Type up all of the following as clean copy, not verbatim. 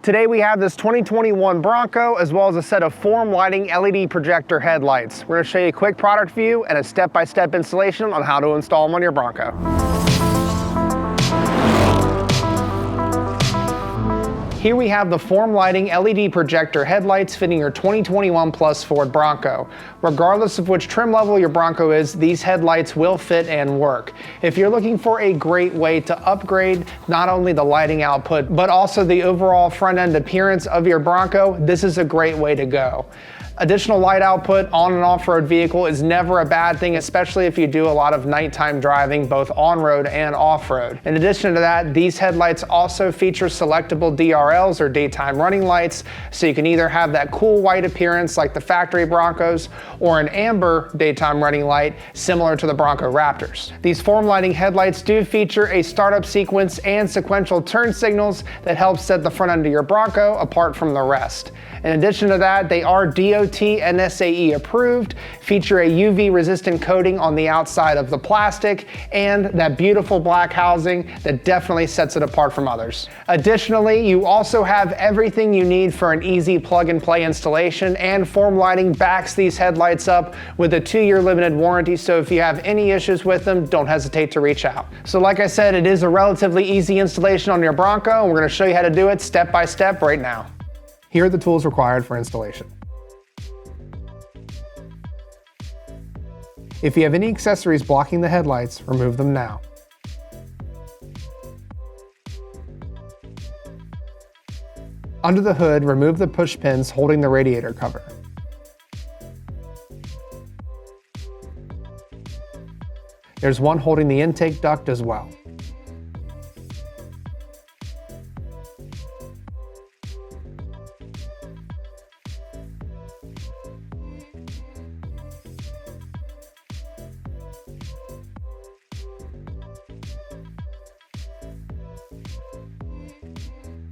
Today we have this 2021 Bronco as well as a set of form lighting LED projector headlights. We're going to show you a quick product view and a step-by-step installation on how to install them on your Bronco. Here we have the form lighting LED projector headlights fitting your 2021 Plus Ford Bronco. Regardless of which trim level your Bronco is, these headlights will fit and work. If you're looking for a great way to upgrade not only the lighting output, but also the overall front end appearance of your Bronco, this is a great way to go. Additional light output on an off-road vehicle is never a bad thing, especially if you do a lot of nighttime driving, both on-road and off-road. In addition to that, these headlights also feature selectable DRLs or daytime running lights, so you can either have that cool white appearance like the factory Broncos or an amber daytime running light similar to the Bronco Raptors. These form lighting headlights do feature a startup sequence and sequential turn signals that help set the front end of your Bronco apart from the rest. In addition to that, they are DOT and SAE approved, feature a UV resistant coating on the outside of the plastic, and that beautiful black housing that definitely sets it apart from others. Additionally, you also have everything you need for an easy plug and play installation, and Form Lighting backs these headlights up with a 2-year limited warranty, so if you have any issues with them, don't hesitate to reach out. So like I said, it is a relatively easy installation on your Bronco, and we're going to show you how to do it step by step right now. Here are the tools required for installation. If you have any accessories blocking the headlights, remove them now. Under the hood, remove the push pins holding the radiator cover. There's one holding the intake duct as well.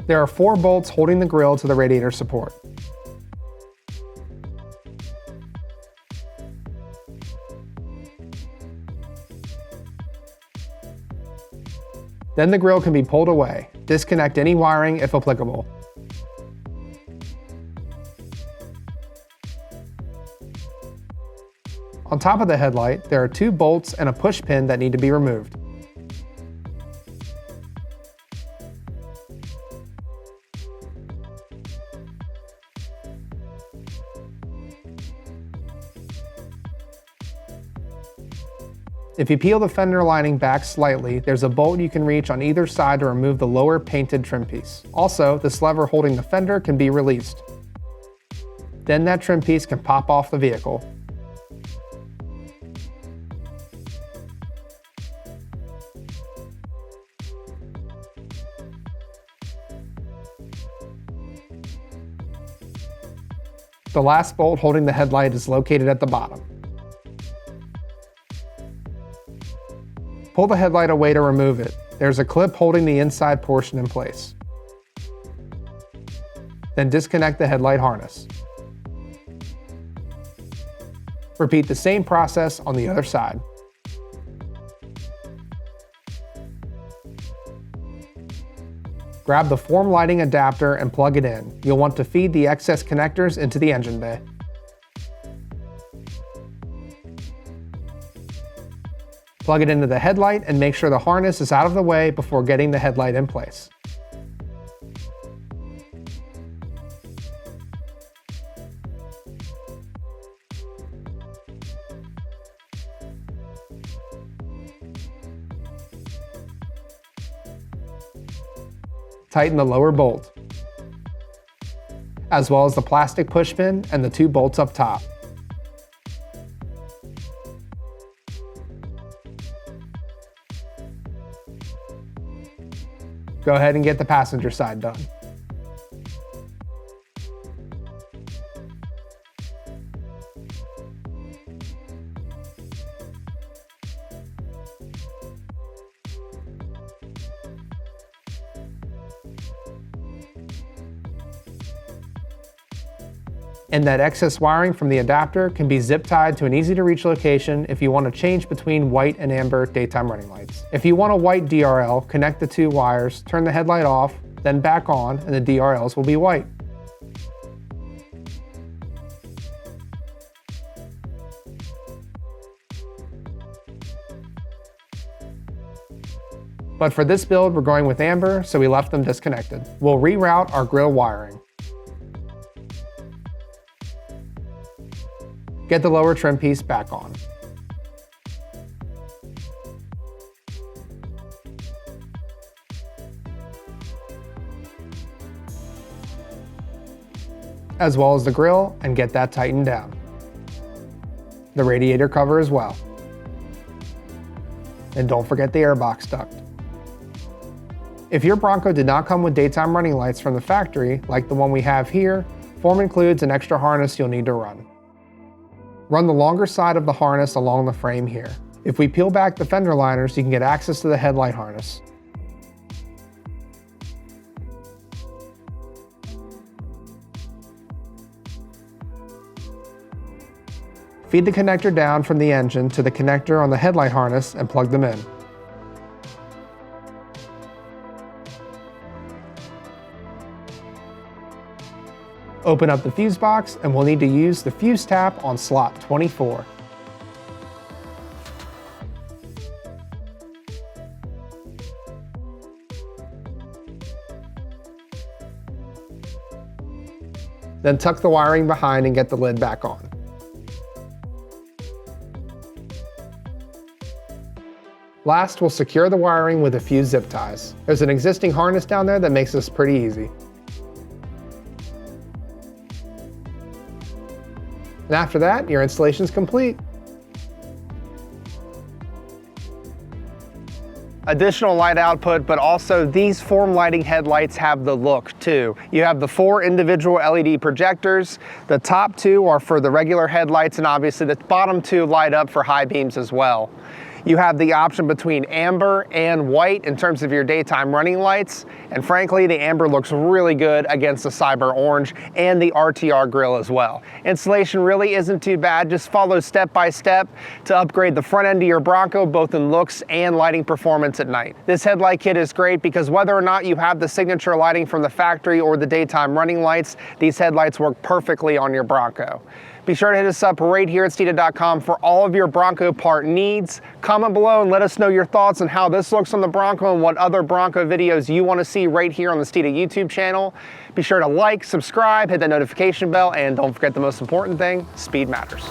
There are 4 bolts holding the grille to the radiator support. Then the grille can be pulled away. Disconnect any wiring if applicable. On top of the headlight, there are 2 bolts and a push pin that need to be removed. If you peel the fender lining back slightly, there's a bolt you can reach on either side to remove the lower painted trim piece. Also, this lever holding the fender can be released. Then that trim piece can pop off the vehicle. The last bolt holding the headlight is located at the bottom. Pull the headlight away to remove it. There's a clip holding the inside portion in place. Then disconnect the headlight harness. Repeat the same process on the other side. Grab the form lighting adapter and plug it in. You'll want to feed the excess connectors into the engine bay. Plug it into the headlight and make sure the harness is out of the way before getting the headlight in place. Tighten the lower bolt, as well as the plastic push pin and the 2 bolts up top. Go ahead and get the passenger side done. And that excess wiring from the adapter can be zip tied to an easy to reach location if you want to change between white and amber daytime running lights. If you want a white DRL, connect the 2 wires, turn the headlight off, then back on, and the DRLs will be white. But for this build, we're going with amber, so we left them disconnected. We'll reroute our grille wiring. Get the lower trim piece back on. As well as the grille, and get that tightened down. The radiator cover as well. And don't forget the airbox duct. If your Bronco did not come with daytime running lights from the factory, like the one we have here, form includes an extra harness you'll need to run. Run the longer side of the harness along the frame here. If we peel back the fender liners, you can get access to the headlight harness. Feed the connector down from the engine to the connector on the headlight harness and plug them in. Open up the fuse box, and we'll need to use the fuse tap on slot 24. Then tuck the wiring behind and get the lid back on. Last, we'll secure the wiring with a few zip ties. There's an existing harness down there that makes this pretty easy. And after that, your installation is complete. Additional light output, but also these form lighting headlights have the look too. You have the 4 individual LED projectors. The top 2 are for the regular headlights, and obviously the bottom 2 light up for high beams as well. You have the option between amber and white in terms of your daytime running lights, and frankly, the amber looks really good against the cyber orange and the RTR grille as well. Installation really isn't too bad. Just follow step by step to upgrade the front end of your Bronco, both in looks and lighting performance at night. This headlight kit is great because whether or not you have the signature lighting from the factory or the daytime running lights, these headlights work perfectly on your Bronco. Be sure to hit us up right here at Steeda.com for all of your Bronco part needs. Comment below and let us know your thoughts on how this looks on the Bronco and what other Bronco videos you want to see right here on the Steeda YouTube channel. Be sure to like, subscribe, hit that notification bell, and don't forget the most important thing, speed matters.